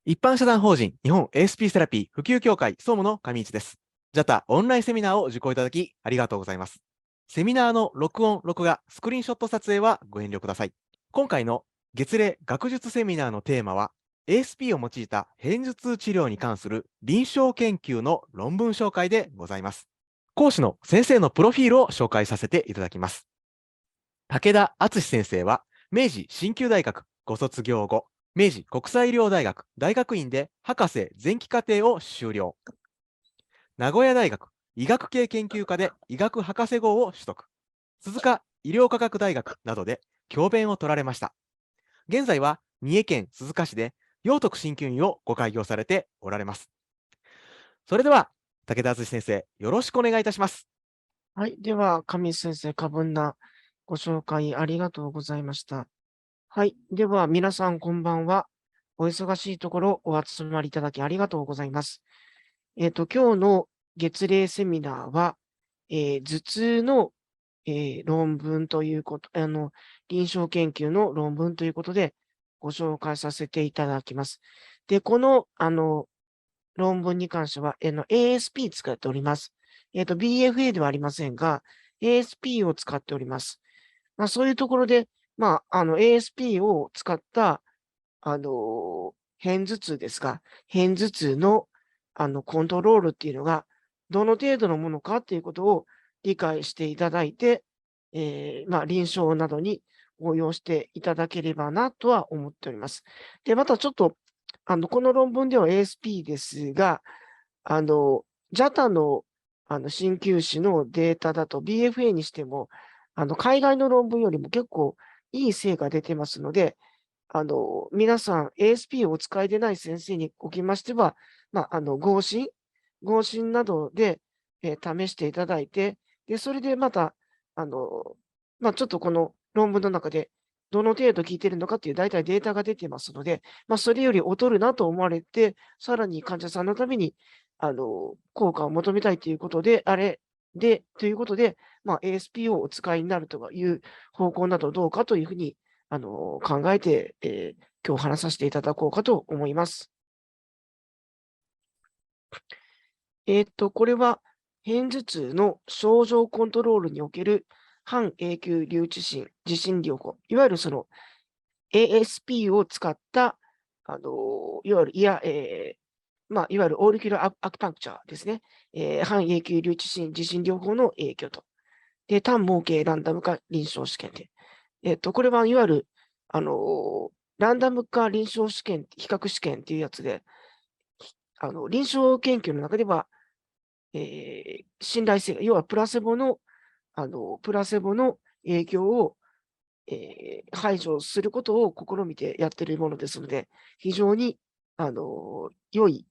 一般社団法人日本 ASP セラピー普及協会総務の上市です。JATA オンラインセミナーを受講いただきありがとうございます。セミナーの録音・録画、スクリーンショット撮影はご遠慮ください。今回の月例学術セミナーのテーマは ASP を用いた片頭痛治療に関する臨床研究の論文紹介でございます。講師の先生のプロフィールを紹介させていただきます。武田敦先生は明治鍼灸大学ご卒業後、明治国際医療大学大学院で博士前期課程を修了。名古屋大学医学系研究科で医学博士号を取得。鈴鹿医療科学大学などで教鞭を取られました。現在は三重県鈴鹿市で陽徳鍼灸院をご開業されておられます。それでは武田敦先生、よろしくお願いいたします。はい。では、上先生、過分なご紹介ありがとうございました。はい。では、皆さん、こんばんは。お忙しいところ、お集まりいただきありがとうございます。今日の月例セミナーは、頭痛の、論文ということ、臨床研究の論文ということで、ご紹介させていただきます。で、この、論文に関しては、ASP 使っております。BFA ではありませんが、ASP を使っております。そういうところで、ASP を使った、片頭痛ですが、片頭痛の、コントロールっていうのが、どの程度のものかっていうことを理解していただいて、臨床などに応用していただければなとは思っております。で、またちょっと、この論文では ASP ですが、JATA の、鍼灸師のデータだと BFA にしても、海外の論文よりも結構いい成果出てますので、皆さん ASP をお使いでない先生におきましては、往診などで、試していただいて、で、それでまた、あの、ちょっとこの論文の中で、どの程度効いているのかっていう大体データが出てますので、それより劣るなと思われて、さらに患者さんのために、効果を求めたいということで、ということで、ASP をお使いになるという方向などどうかというふうに考えて、今日話させていただこうかと思います。これは、片頭痛の症状コントロールにおける半永久留置針、受診療法、いわゆるその ASP を使った、いわゆるいわゆるオーリキュラーアクパンクチャーですね。半永久留置針、受診療法の影響と。で、単模型ランダム化臨床試験で。これはいわゆる、ランダム化臨床試験、比較試験っていうやつで、臨床研究の中では、信頼性が、要はプラセボの影響を、排除することを試みてやっているものですので、非常に、良い、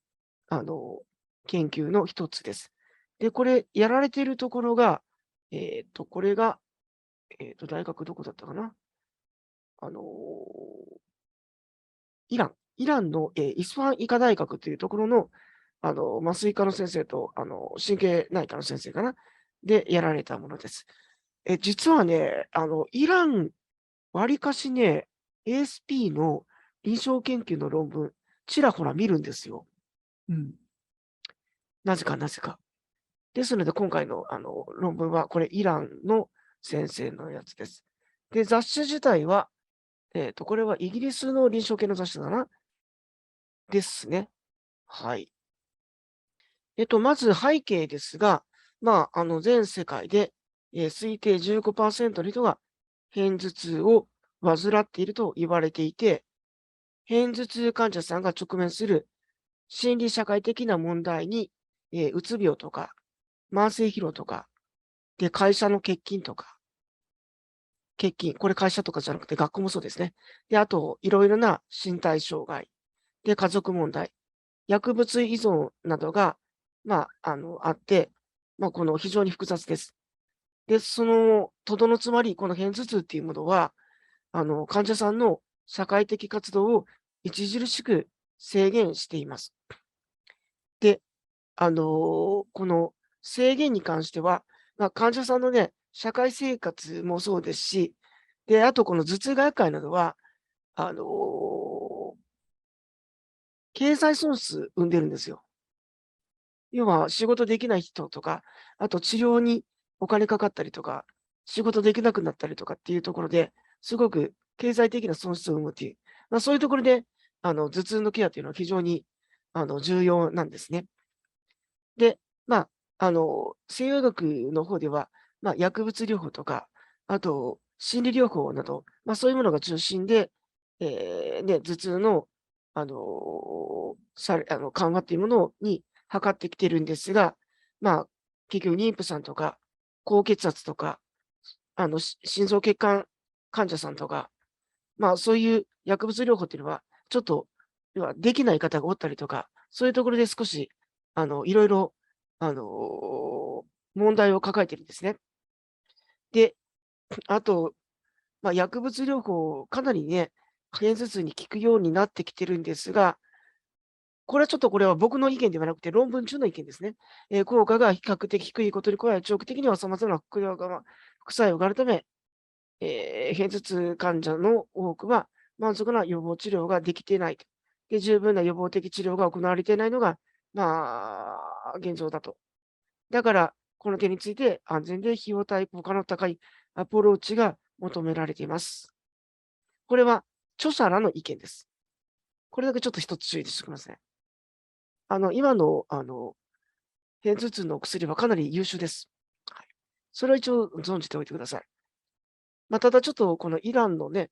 あの、研究の一つです。で、これ、やられているところが、これが、大学どこだったかなあの、イランの、イスファン医科大学というところの、麻酔科の先生と、神経内科の先生かなで、やられたものです。実はね、イラン、わりかしね、ASP の臨床研究の論文、ちらほら見るんですよ。うん。なぜかなぜか。ですので、今回の、論文は、これイランの先生のやつです。で、雑誌自体は、これはイギリスの臨床系の雑誌だな。ですね。はい。まず背景ですが、全世界で、推定15%の人が片頭痛を患っていると言われていて、片頭痛患者さんが直面する心理社会的な問題に、うつ病とか、慢性疲労とか、で、会社の欠勤とか、欠勤、これ会社とかじゃなくて学校もそうですね。で、あと、いろいろな身体障害、で、家族問題、薬物依存などが、あって、この非常に複雑です。で、その、とどのつまり、この片頭痛っていうものは、患者さんの社会的活動を著しく制限しています。で、この制限に関しては、患者さんのね、社会生活もそうですし、で、あとこの頭痛学会などは、あの、経済損失生んでるんですよ。要は仕事できない人とか、あと治療にお金かかったりとか、仕事できなくなったりとかっていうところで、すごく経済的な損失を生むっていう、そういうところで、頭痛のケアっていうのは非常に、重要なんですね。で、西洋医学の方では、薬物療法とか、あと心理療法など、そういうものが中心で、頭痛の、緩和っていうものに図ってきてるんですが、まあ、結局妊婦さんとか、高血圧とか、心臓血管患者さんとか、そういう薬物療法っていうのは、ちょっと、要はできない方がおったりとか、そういうところで少し、いろいろ、あの、問題を抱えてるんですね。で、あと、薬物療法、かなりね、片頭痛に効くようになってきてるんですが、これは僕の意見ではなくて、論文中の意見ですね。効果が比較的低いことに加え、長期的には様々な副作用があるため、片頭痛患者の多くは、満足な予防治療ができていないと。で、十分な予防的治療が行われていないのが、現状だと。だから、この点について安全で費用対効果の高いアプローチが求められています。これは著者らの意見です。これだけちょっと一つ注意してください。今の、片頭痛のお薬はかなり優秀です。はい。それは一応存じておいてください。ただちょっとこのイランのね、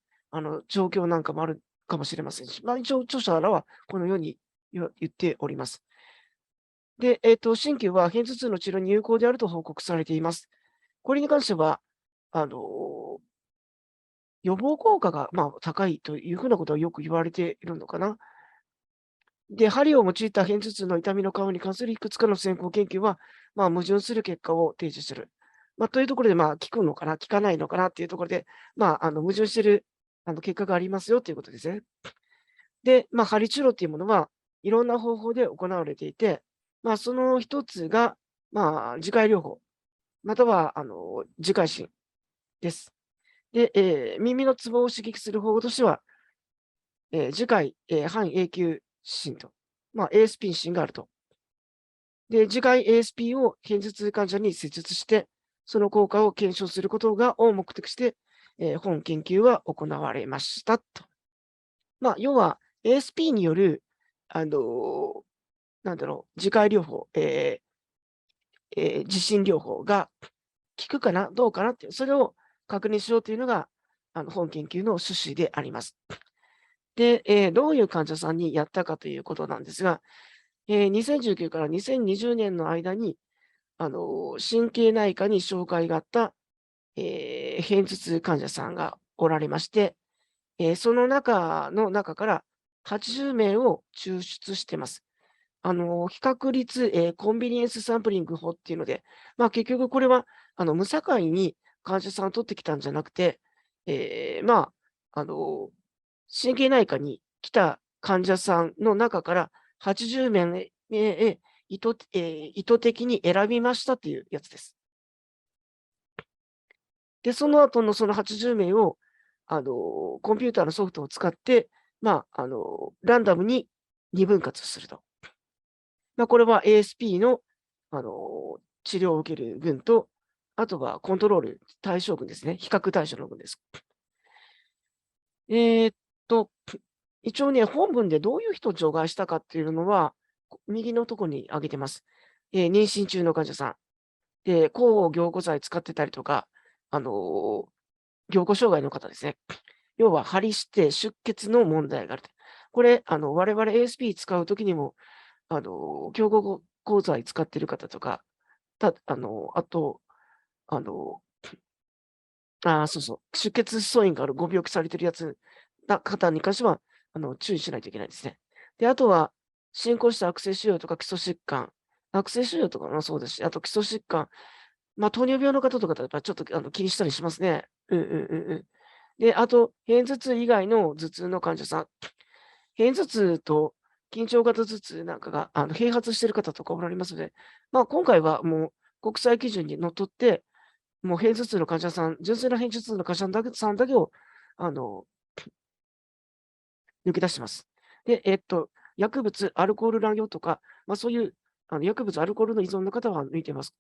状況なんかもあるかもしれませんし、一応著者らはこのように言っております。で、鍼灸は片頭痛の治療に有効であると報告されています。これに関しては、あの、予防効果が、高いというふうなことはよく言われているのかな。で、針を用いた片頭痛の痛みの緩和に関するいくつかの先行研究は、矛盾する結果を提示する。というところで、効くのかな、効かないのかなっていうところで、矛盾している結果がありますよということですね。で、針治療っていうものはいろんな方法で行われていて、その一つが、磁界療法、または磁界針です。で、耳のツボを刺激する方法としては、磁界、半永久針と、ASP 針があると。で、次回 ASP を片頭痛患者に施術して、その効果を検証することを目的して、本研究は行われましたと。要は ASP による、あの、磁界療法、地震療法が効くかな、どうかなっていう、それを確認しようというのが、本研究の趣旨であります。で、どういう患者さんにやったかということなんですが、2019から2020年の間に、神経内科に紹介があった、片頭痛患者さんがおられまして、その中から80名を抽出してます。比較率、コンビニエンスサンプリング法っていうので、結局これは、無境に患者さんを取ってきたんじゃなくて、あの、神経内科に来た患者さんの中から80名意図的に選びましたっていうやつです。で、その後のその80名を、コンピューターのソフトを使って、ランダムに二分割すると。これは ASP の、治療を受ける群と、あとはコントロール対象群ですね。比較対象の群です。えーっと、一応ね、本文でどういう人を除外したかっていうのは、右のところに挙げてます。妊娠中の患者さん。で、抗凝固剤使ってたりとか、凝固障害の方ですね。要は、針して出血の問題があると。これ、我々 ASP 使うときにも、強固鋼剤使ってる方とか、あと、あの、そうそう、出血素因があるご病気されてる方に関しては、注意しないといけないですね。で、あとは、進行した悪性腫瘍とか基礎疾患、悪性腫瘍とかもそうですし、あと基礎疾患、糖尿病の方とかだとやっぱちょっと気にしたりしますね。うんうんうんうん。で、あと、片頭痛以外の頭痛の患者さん、片頭痛と緊張型頭痛なんかが併発している方とかおられますので、今回はもう国際基準にのっとって、もう片頭痛の患者さん、純粋な片頭痛の患者さんだけを、あの、抜き出してます。で、薬物、アルコール乱用とか、そういう薬物、アルコールの依存の方は抜いてます。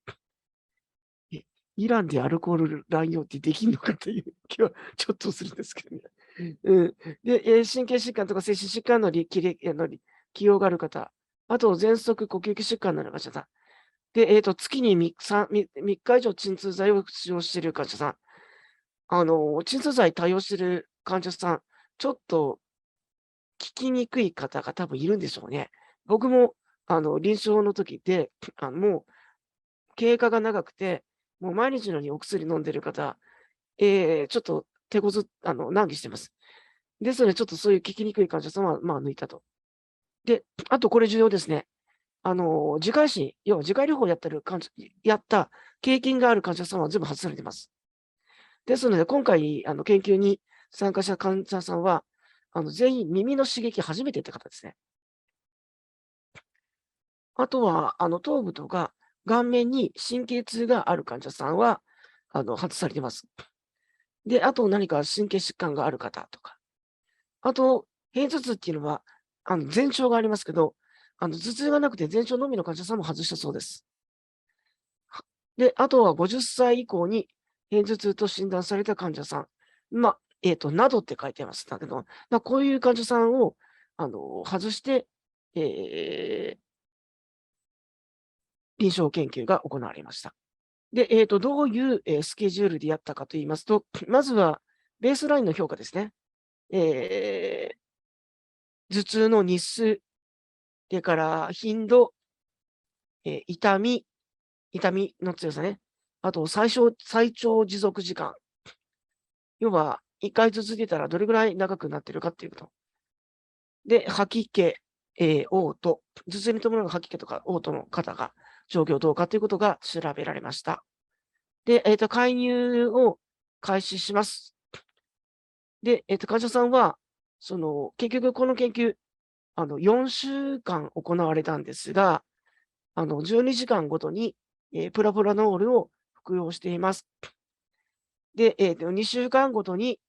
え、イランでアルコール乱用ってできんのかという気はちょっとするんですけどね。うん。で、神経疾患とか精神疾患のりきれあの、り既往がある方、あと喘息、呼吸器疾患のある患者さん。で、月に3日以上鎮痛剤を使用している患者さん。鎮痛剤対応している患者さん、ちょっと聞きにくい方が多分いるんでしょうね。僕も、臨床の時で、もう経過が長くて、もう毎日のようにお薬飲んでる方、ちょっと手こず難儀してます。ですので、ちょっとそういう聞きにくい患者さんは、抜いたと。で、あとこれ重要ですね。自家医師、要は自家療法をやった経験がある患者さんは全部外されています。ですので、今回、研究に参加した患者さんは、全員耳の刺激初めてって方ですね。あとは、頭部とか顔面に神経痛がある患者さんは、外されています。で、あと何か神経疾患がある方とか。あと、片頭痛っていうのは、前兆がありますけど、頭痛がなくて前兆のみの患者さんも外したそうです。で、あとは50歳以降に片頭痛と診断された患者さん。などって書いてますだけど、こういう患者さんを、外して、えー臨床研究が行われました。で、どういう、スケジュールでやったかと言いますと、まずはベースラインの評価ですね。え頭痛の日数、それから頻度、痛みの強さね。あと最長持続時間。要は、1回ずつ出たらどれぐらい長くなってるかっていうこと。で、吐き気、嘔吐、頭痛に伴う吐き気とか嘔吐の方が状況どうかということが調べられました。で、介入を開始します。で、患者さんは、結局この研究、4週間行われたんですが、12時間ごとに、プラプラノールを服用しています。で、2週間ごとに、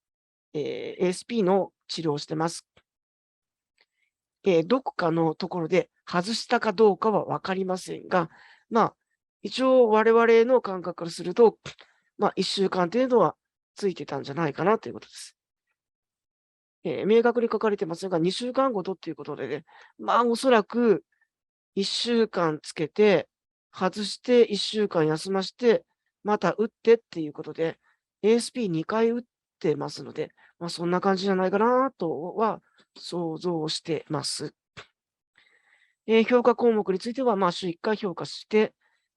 ASP の治療をしてます。どこかのところで外したかどうかは分かりませんが、一応我々の感覚からすると、1週間程度はついてたんじゃないかなということです。明確に書かれてませんが、2週間ごとっていうことでね、おそらく1週間つけて、外して1週間休まして、また打ってっていうことで、ASP2 回打ってますので、そんな感じじゃないかなとは想像してます。評価項目については、週1回評価して、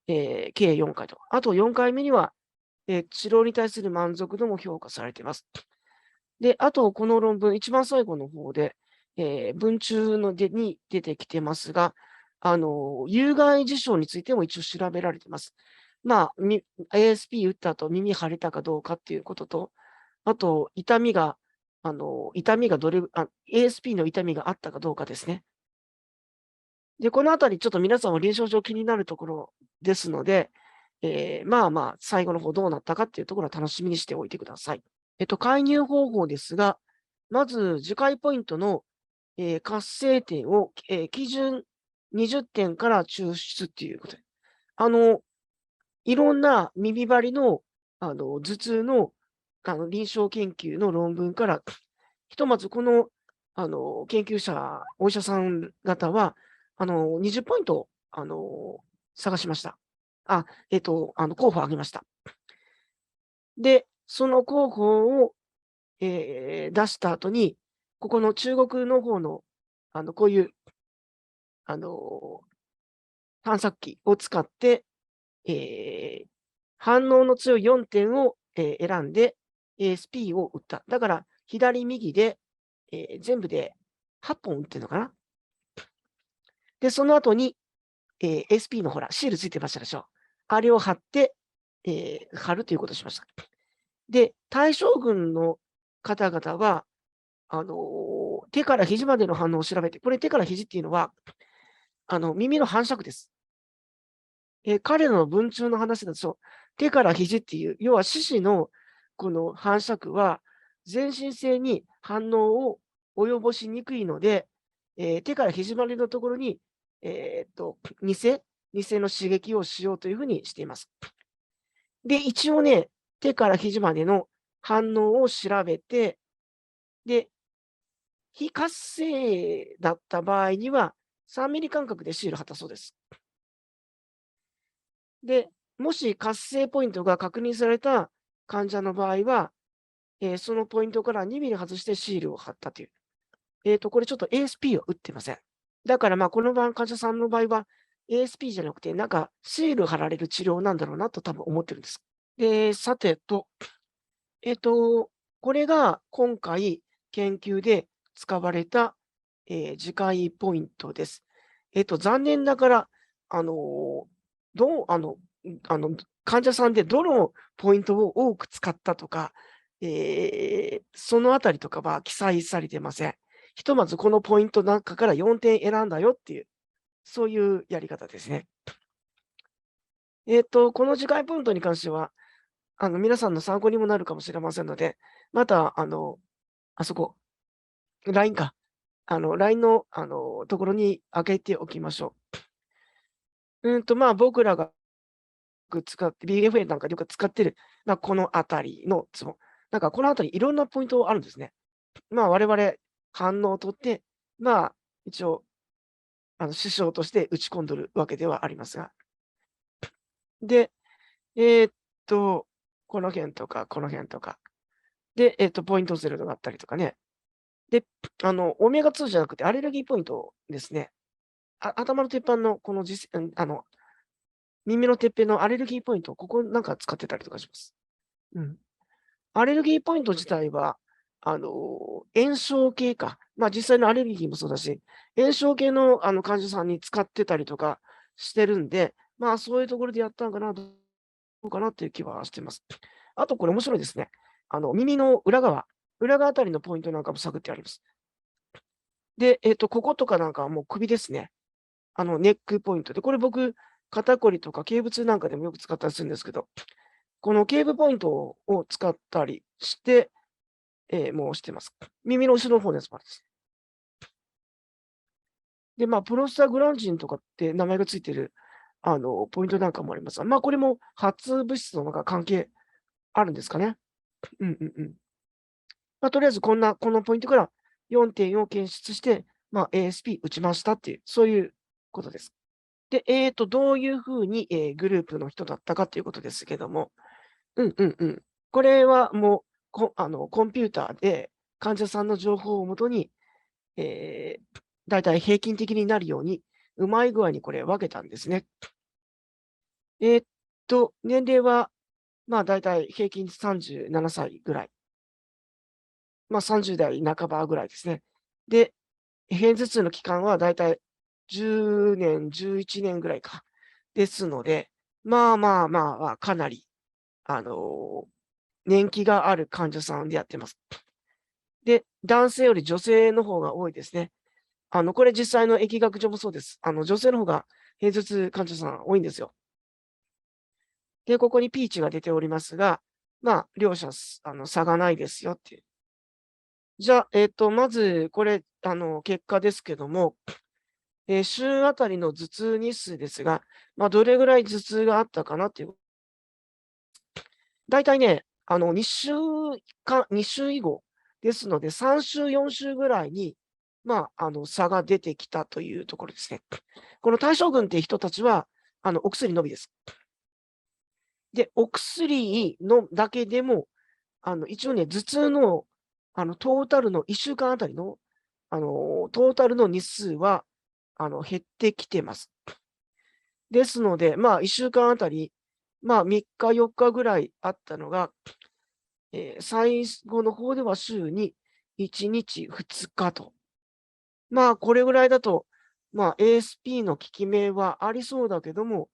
計4回と。あと4回目には、治療に対する満足度も評価されています。で、あとこの論文、一番最後の方で、文中に出てきてますが、有害事象についても一応調べられてます。ASP 打った後耳腫れたかどうかっていうことと、あと痛みがASP の痛みがあったかどうかですね。で、このあたりちょっと皆さんも臨床上気になるところですので、最後の方どうなったかっていうところは楽しみにしておいてください。介入方法ですが、まず次回ポイントの、活性点を、基準20点から抽出っていうことで。いろんな耳張りの、頭痛の、臨床研究の論文から、ひとまずこの、研究者、お医者さん方は、20ポイント、探しました。候補を挙げました。で、その候補を、出した後に、ここの中国の方の、こういう、あの、探索機を使って、反応の強い4点を、選んで ASP を打った。だから、左右で、全部で8本打ってるのかな。で、その後に、ASP のほら、シールついてましたでしょ。あれを貼って、貼るということをしました。で、対象群の方々は、手から肘までの反応を調べて、これ手から肘っていうのは、耳の反射区です。彼らの文中の話だと、手から肘っていう、要は四肢のこの反射区は、全身性に反応を及ぼしにくいので、手から肘までのところに、偽の刺激をしようというふうにしています。で、一応ね、手から肘までの反応を調べて、で、非活性だった場合には、3ミリ間隔でシール貼ったそうです。で、もし活性ポイントが確認された患者の場合は、そのポイントから2ミリ外してシールを貼ったという。これちょっと ASP を打ってません。だからまあ、この患者さんの場合は、ASP じゃなくて、なんかシール貼られる治療なんだろうなと多分思ってるんです。で、さてと、これが今回研究で使われた、次回ポイントです。残念ながら、あの、どうあの、患者さんでどのポイントを多く使ったとか、そのあたりとかは記載されてません。ひとまずこのポイントの中から4点選んだよっていう、そういうやり方ですね。この次回ポイントに関しては、皆さんの参考にもなるかもしれませんので、また、あそこ、LINE か。LINE の、ところに開けておきましょう。まあ、僕らがよく使って、BFA なんかでよく使ってる、まあ、このあたりのツボ。なんかこのあたりいろんなポイントあるんですね。まあ、我々反応を取って、まあ、一応、師匠として打ち込んどるわけではありますが。で、えーっと、この辺とか、この辺とか。で、ポイントゼロがあったりとかね。で、オメガ2じゃなくてアレルギーポイントですね。頭のてっぱんのこの耳のてっぺんのアレルギーポイント、ここなんか使ってたりとかします。うん。アレルギーポイント自体は、炎症系か。まあ、実際のアレルギーもそうだし、炎症系の患者さんに使ってたりとかしてるんで、まあ、そういうところでやったのかな、どうかなっていう気はしてます。あとこれ面白いですね。耳の裏側あたりのポイントなんかも探ってあります。で、こことかなんかはもう首ですね。ネックポイントで、これ僕、肩こりとか頸部痛なんかでもよく使ったりするんですけど、この頸部ポイントを使ったりして、もうしてます。耳の後ろの方のやつもあるんです。で、まあ、プロスタグランジンとかって名前がついてる、ポイントなんかもありますが、まあ、これも発物質のなんか関係あるんですかね。うんうんうん。まあ、とりあえずこのポイントから4点を検出して、まあ、ASP 打ちましたっていう、そういうことです。で、どういうふうに、グループの人だったかということですけども、うんうんうん。これはもう、コンピューターで患者さんの情報をもとに、だいたい平均的になるように、うまい具合にこれ分けたんですね。年齢は、まあ、だいたい平均37歳ぐらい。まあ、30代半ばぐらいですね。で、片頭痛の期間はだいたい10年、11年ぐらいか。ですので、まあまあまあまあ、かなり、あの、年季がある患者さんでやってます。で、男性より女性の方が多いですね。これ実際の疫学上もそうです。女性の方が片頭痛患者さん多いんですよ。で、ここにピーチが出ておりますが、まあ、両者差がないですよっていう。じゃあ、まずこれ、結果ですけども、週あたりの頭痛日数ですが、まあ、どれぐらい頭痛があったかなっていう。だいたいね、2週以後ですので、3週、4週ぐらいに、まあ、差が出てきたというところですね。この対象群って人たちは、お薬のみです。で、お薬のだけでも、一応ね、頭痛の、トータルの1週間あたりの、トータルの日数は、減ってきてます。ですので、まあ、1週間あたり、まあ、3日、4日ぐらいあったのが、最後の方では週に1日、2日と。まあ、これぐらいだと、まあ、ASP の効き目はありそうだけども、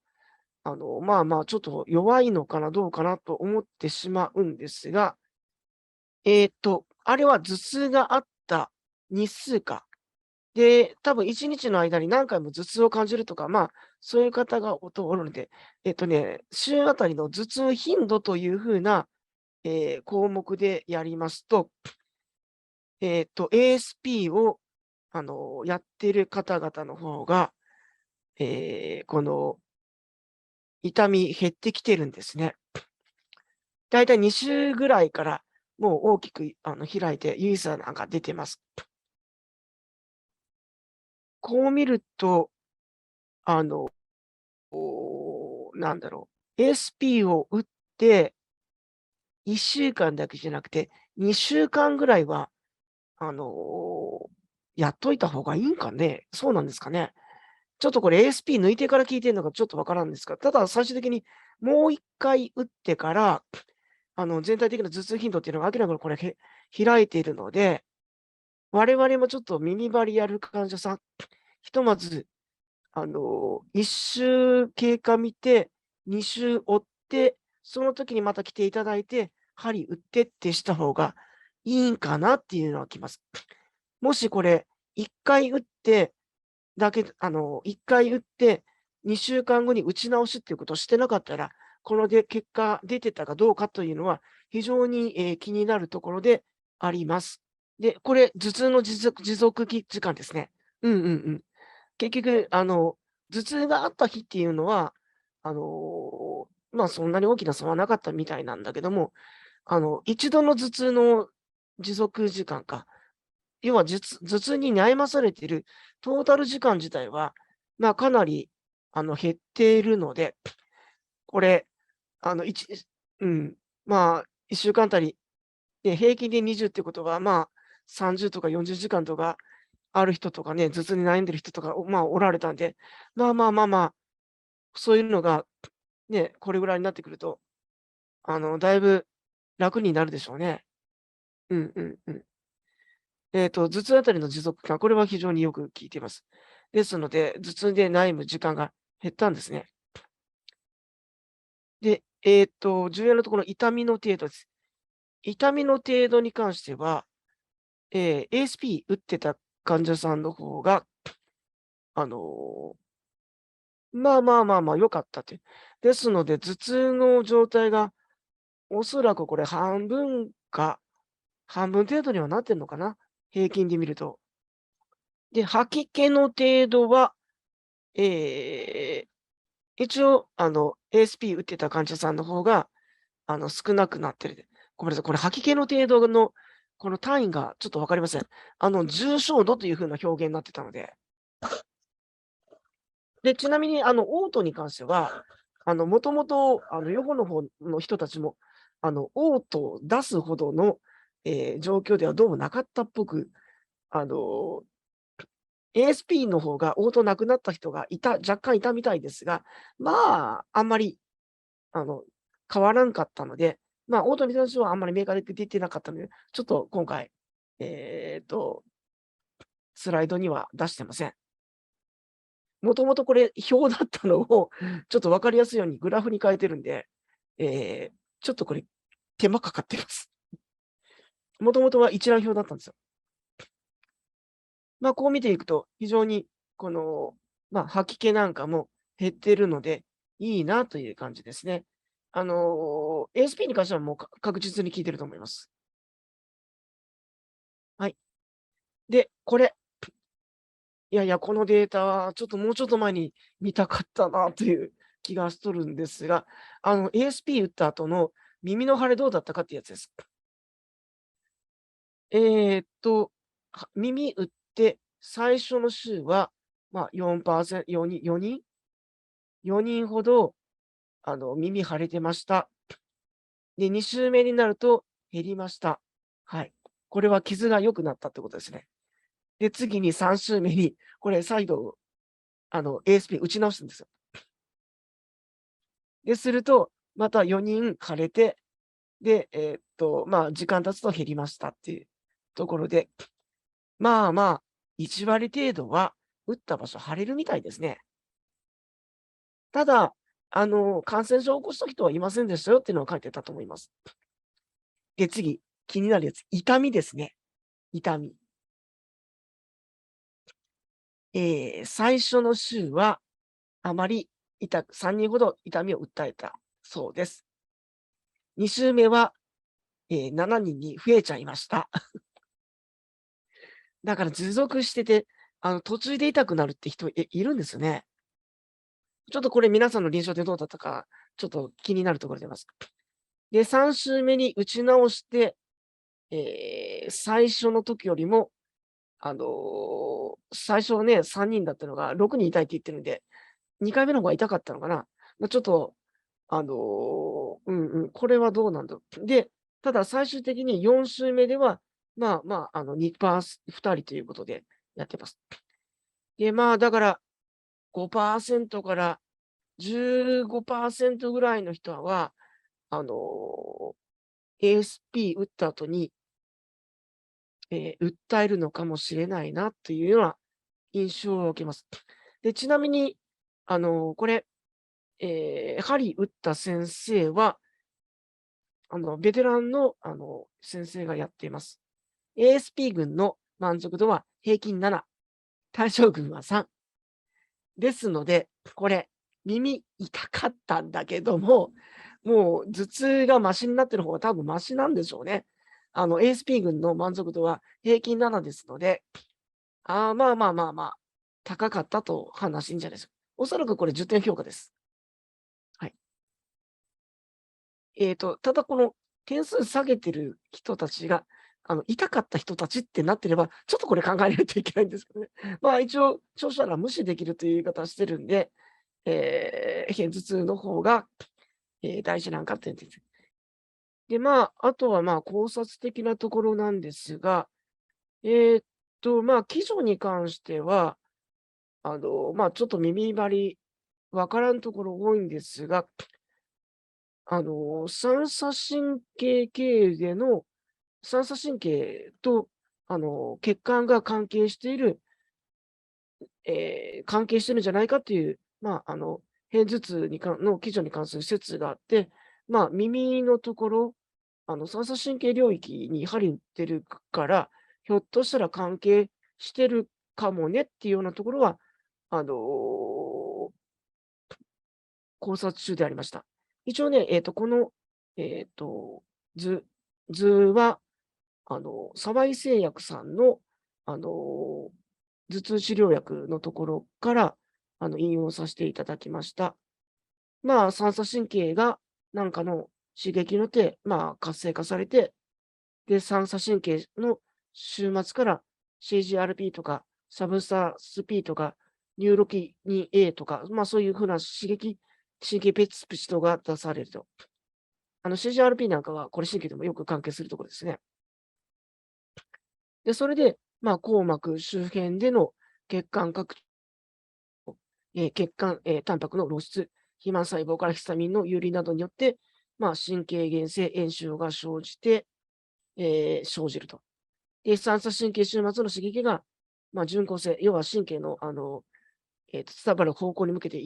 まあまあ、ちょっと弱いのかな、どうかなと思ってしまうんですが、あれは頭痛があった日数か。で、多分1日の間に何回も頭痛を感じるとか、まあ、そういう方がおるので、週あたりの頭痛頻度という風な、項目でやりますと、ASP を、やってる方々の方が、この痛み減ってきてるんですね。だいたい2週ぐらいからもう大きく開いて、有意差なんか出てます。こう見ると、あの、なんだろう、ASP を打って1週間だけじゃなくて、2週間ぐらいは、あの、やっといた方がいいんかね？そうなんですかね？ちょっとこれ ASP 抜いてから効いてるのかちょっとわからんですが、ただ最終的にもう1回打ってから、全体的な頭痛頻度っていうのが明らかにこれ開いているので、我々もちょっと耳張りやる患者さん、ひとまず、1週経過見て、2週追って、その時にまた来ていただいて、針打ってってした方がいいんかなっていうのはきます。もしこれ1回打って1回打って、2週間後に打ち直しっていうことをしてなかったら、この結果出てたかどうかというのは、非常に、気になるところであります。で、これ、頭痛の持続時間ですね。うんうんうん。結局、頭痛があった日っていうのは、そんなに大きな差はなかったみたいなんだけども、一度の頭痛の持続時間か、要は頭痛に悩まされているトータル時間自体は、かなり、減っているので、これ、あの、1うん、1週間あたり、で、平均で20ってことは、30とか40時間とかある人とかね、頭痛に悩んでる人とか、おられたんで、そういうのが、ね、これぐらいになってくると、だいぶ楽になるでしょうね。うんうんうん。頭痛あたりの持続感、これは非常によく効いています。ですので、頭痛で悩む時間が減ったんですね。で、重要なところ、痛みの程度です。痛みの程度に関しては、ASP 打ってた患者さんの方が、あの、良かったって。ですので、頭痛の状態がおそらくこれ半分程度にはなってんのかな、平均で見ると。で、吐き気の程度は、ええ、一応、ASP 打ってた患者さんの方が、少なくなってる。ごめんなさい、これ吐き気の程度の、この単位がちょっと分かりません。重症度という風な表現になってたので。で、ちなみに、嘔吐に関しては、もともと、予後の方の人たちも、嘔吐を出すほどの、状況ではどうもなかったっぽく、あの ASP の方が嘔吐なくなった人が若干いたみたいですが、あんまり、あの、変わらんかったので、嘔吐に関してはあんまり明確に出てなかったので、ちょっと今回、えっと、スライドには出してません。もともとこれ表だったのを、ちょっと分かりやすいようにグラフに変えてるんで、ちょっとこれ手間かかってます。もともとは一覧表だったんですよ。こう見ていくと、非常にこの、吐き気なんかも減ってるので、いいなという感じですね。ASP に関してはもう確実に効いてると思います。はい。で、これ、いやいや、このデータはちょっともうちょっと前に見たかったなという気がしとるんですが、ASP 打った後の耳の腫れどうだったかってやつです。えーっと、耳打って最初の週は、4%、4人ほど、耳腫れてました。で、2週目になると減りました。はい。これは傷が良くなったってことですね。で、次に3週目に、これ再度、ASP 打ち直すんですよ。で、すると、また4人枯れて、で、時間経つと減りましたっていうところで、1割程度は打った場所腫れるみたいですね。ただ、感染症を起こした人はいませんでしたよっていうのは書いてたと思います。で、次、気になるやつ、痛みですね。痛み。最初の週はあまり3人ほど痛みを訴えたそうです。2週目は、7人に増えちゃいました。だから持続してて、途中で痛くなるって人いるんですよね。ちょっとこれ皆さんの臨床でどうだったか、ちょっと気になるところでます。で、3週目に打ち直して、最初の時よりも、最初はね、3人だったのが6人痛いって言ってるんで、2回目の方が痛かったのかな。ちょっと、これはどうなんだろう。で、ただ最終的に4週目では、2人ということでやってます。で、だから5%から15%ぐらいの人は、ASP 打った後に、訴えるのかもしれないなというような印象を受けます。で、ちなみに、これ、針打った先生は、ベテランの、先生がやっています。ASP 群の満足度は平均7、対象群は3。ですので、これ、耳痛かったんだけども、もう頭痛がマシになってる方が多分マシなんでしょうね。ASP 群の満足度は平均7ですので、高かったと話していいんじゃないですか。おそらくこれ10点評価です。はい。ただこの点数下げてる人たちが、痛かった人たちってなってれば、ちょっとこれ考えないといけないんですけどね。一応、著者が無視できるという言い方をしてるんで、片頭痛の方が、大事なんかって言うんです。で、あとは考察的なところなんですが、基礎に関しては、ちょっと耳張り、わからんところ多いんですが、三叉神経系での、三叉神経と、血管が関係している、関係してるんじゃないかっていう、片頭痛の基準に関する説があって、耳のところ、三叉神経領域に針打ってるから、ひょっとしたら関係してるかもねっていうようなところは、あの、考察中でありました。一応ね、この、えっと、図は、沢井製薬さんの、頭痛治療薬のところから、引用させていただきました。三叉神経がなんかの刺激によって、活性化されて、で、三叉神経の終末から CGRP とか、サブスタス P とか、ニューロキニ A とか、そういうふうな神経ペプチドが出されると。CGRP なんかは、これ神経でもよく関係するところですね。で、それで、硬膜周辺での血管拡血管、タンパクの露出、肥満細胞からヒスタミンの有利などによって、神経原性炎症が生じて、生じると。で、三叉神経終末の刺激が、順行性、要は神経の、伝わる方向に向けて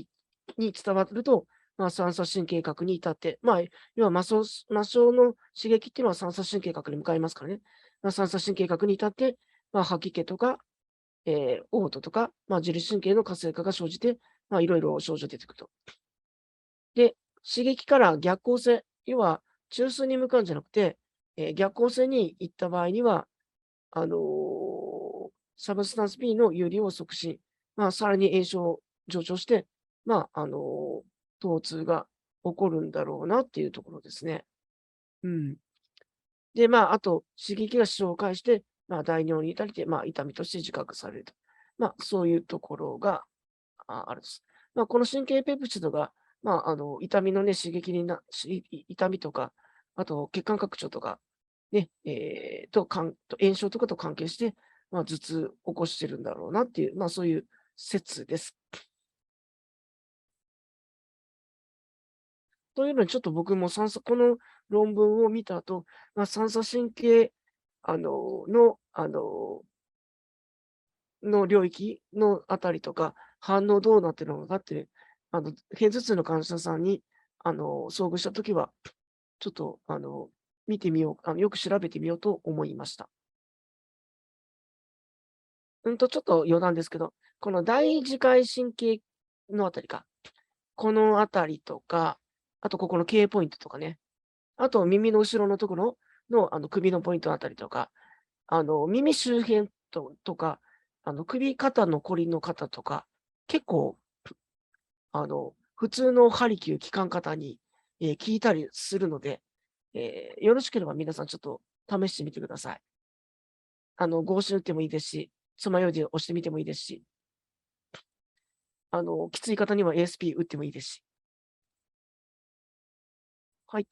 に伝わると、三叉神経核に至って、要は末梢の刺激っていうのは三叉神経核に向かいますからね。三叉神経核に至って、吐き気とか、嘔吐とか、自律神経の活性化が生じて、いろいろ症状出てくると。で、刺激から逆行性、要は中枢に向かうんじゃなくて、逆行性に行った場合には、あの、サブスタンス P の有利を促進、さらに炎症を助長して、疼痛が起こるんだろうなっていうところですね。うん。で、あと、刺激が支障を介して、大尿に至りて、痛みとして自覚されると。そういうところがあるんです。この神経ペプチドが、痛みのね、刺激に痛みとか、あと血管拡張とか、ね、炎症とかと関係して、頭痛起こしてるんだろうなっていう、そういう説です。というのに、ちょっと僕もこの論文を見た後、三叉神経、の領域のあたりとか、反応どうなってるのかって、片頭痛の患者さんに、遭遇したときは、ちょっと、見てみよう、よく調べてみようと思いました。ちょっと余談ですけど、この第二回神経のあたりか、このあたりとか、あとここの K ポイントとかね、あと耳の後ろのところの、首のポイントあたりとか、耳周辺とか、首肩のこりの方とか、結構、普通のハリキュー効かん方に、効いたりするので、よろしければ皆さんちょっと試してみてください。合針打ってもいいですし、爪楊枝押してみてもいいですし、きつい方には ASP 打ってもいいですし。はい。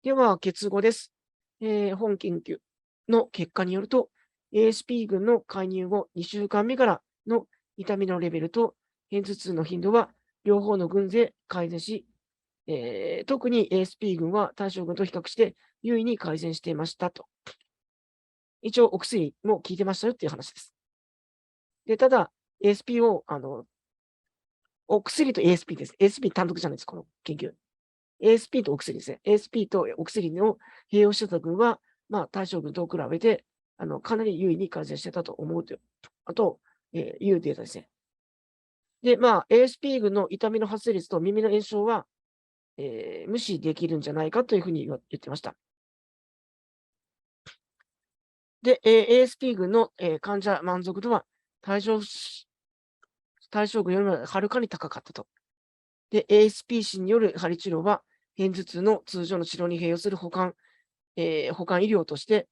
では、結語です。本研究の結果によると、ASP 群の介入後2週間目からの痛みのレベルと片頭痛の頻度は両方の群で改善し、特に ASP 群は対象群と比較して優位に改善していましたと。一応、お薬も効いてましたよっていう話です。で、ただ、ASP を、お薬と ASP です。ASP 単独じゃないです、この研究。ASP とお薬ですね。ASP とお薬を併用してた群は、対象群と比べて、かなり優位に改善してたと思うというデータですね。で、ASP 群の痛みの発生率と耳の炎症は、無視できるんじゃないかというふうに言ってました。で、ASP 群の、患者満足度は対象群よりもはるかに高かったと。で、ASP 氏による針治療は、片頭痛の通常の治療に併用する補患医療として、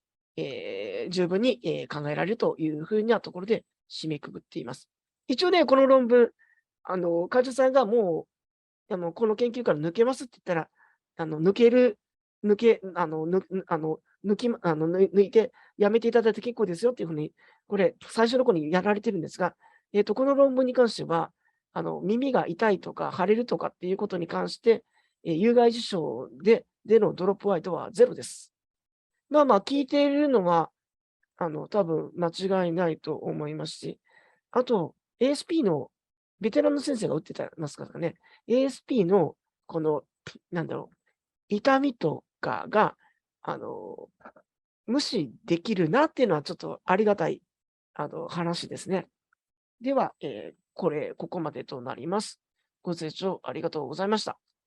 十分に、考えられるというふうなところで締めくくっています。一応ね、この論文、患者さんがもう、この研究から抜けますって言ったら、抜ける、抜け、あの、ぬあの、抜きまあの、抜抜いてやめていただいて結構ですよっていうふうに、これ、最初の頃にやられてるんですが、この論文に関しては、耳が痛いとか腫れるとかっていうことに関して、有害事象でのドロップアウトはゼロです。聞いているのは、多分間違いないと思いますし、あと、ASP のベテランの先生が打ってたますからね、ASP のこの、なんだろう、痛みとかが、あの、無視できるなっていうのはちょっとありがたい、話ですね。では、ここまでとなります。ご清聴ありがとうございました。